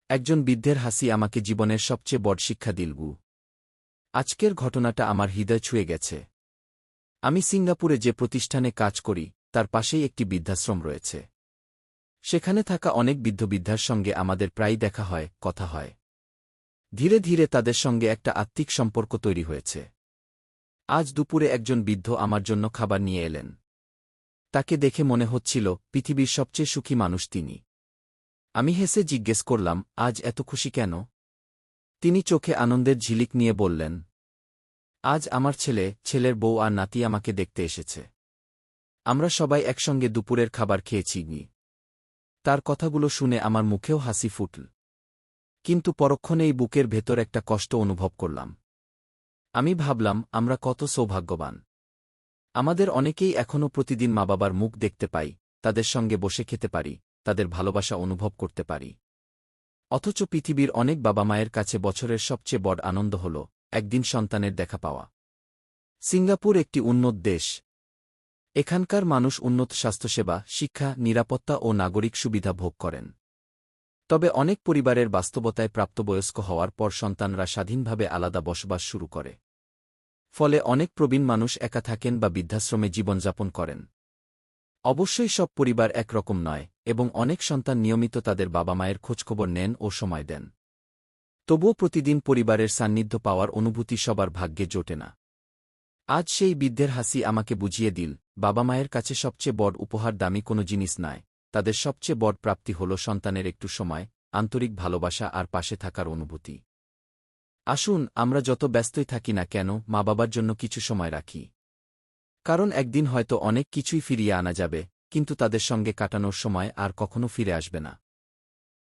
একজন বৃদ্ধের হাসি আমাকে জীবনের সবচেয়ে বড় শিক্ষা দিলবু। আজকের ঘটনাটা আমার হৃদয় ছুঁয়ে গেছে। আমি সিঙ্গাপুরে যে প্রতিষ্ঠানে কাজ করি তার পাশেই একটি বৃদ্ধাশ্রম রয়েছে। সেখানে থাকা অনেক বৃদ্ধ-বৃদ্ধার সঙ্গে আমাদের প্রায়ই দেখা হয়, কথা হয়। ধীরে ধীরে তাদের সঙ্গে একটা আত্মিক সম্পর্ক তৈরি হয়েছে। আজ দুপুরে একজন বৃদ্ধ আমার জন্য খাবার নিয়ে এলেন। তাকে দেখে মনে হচ্ছিল পৃথিবীর সবচেয়ে সুখী মানুষ তিনি। আমি হেসে জিজ্ঞেস করলাম, আজ এত খুশি কেন? তিনি চোখে আনন্দের ঝিলিক নিয়ে বললেন, আজ আমার ছেলের বউ আর নাতি আমাকে দেখতে এসেছে। আমরা সবাই একসঙ্গে দুপুরের খাবার খেয়েছি। তার কথাগুলো শুনে আমার মুখেও হাসি ফুটল। কিন্তু পরক্ষণেই বুকের ভেতর একটা কষ্ট অনুভব করলাম। আমি ভাবলাম, আমরা কত সৌভাগ্যবান। আমাদের অনেকেই এখনও প্রতিদিন মা-বাবার মুখ দেখতে পাই, তাদের সঙ্গে বসে খেতে পারি, তাদের ভালোবাসা অনুভব করতে পারি। অথচ পৃথিবীর অনেক বাবা-মায়ের কাছে বছরের সবচেয়ে বড় আনন্দ হল একদিন সন্তানের দেখা পাওয়া। সিঙ্গাপুর একটি উন্নত দেশ। এখানকার মানুষ উন্নত স্বাস্থ্যসেবা, শিক্ষা, নিরাপত্তা ও নাগরিক সুবিধা ভোগ করেন। তবে অনেক পরিবারের বাস্তবতায় প্রাপ্তবয়স্ক হওয়ার পর সন্তানরা স্বাধীনভাবে আলাদা বসবাস শুরু করে। ফলে অনেক প্রবীণ মানুষ একা থাকেন বা বৃদ্ধাশ্রমে জীবনযাপন করেন। অবশ্যই সব পরিবার একরকম নয়, এবং অনেক সন্তান নিয়মিত তাদের বাবা-মায়ের খোঁজখবর নেন ও সময় দেন। তবুও প্রতিদিন পরিবারের সান্নিধ্য পাওয়ার অনুভূতি সবার ভাগ্যে জোটে না। আজ সেই বৃদ্ধের হাসি আমাকে বুঝিয়ে দিল, বাবা-মায়ের কাছে সবচেয়ে বড় উপহার দামি কোনো জিনিস নয়, তাদের সবচেয়ে বড় প্রাপ্তি হল সন্তানের একটু সময়, আন্তরিক ভালোবাসা আর পাশে থাকার অনুভূতি। আসুন, আমরা যত ব্যস্তই থাকি না কেন, মা-বাবার জন্য কিছু সময় রাখি। কারণ একদিন হয়তো অনেক কিছুই ফিরিয়ে আনা যাবে, কিন্তু তাদের সঙ্গে কাটানোর সময় আর কখনো ফিরে আসবে না।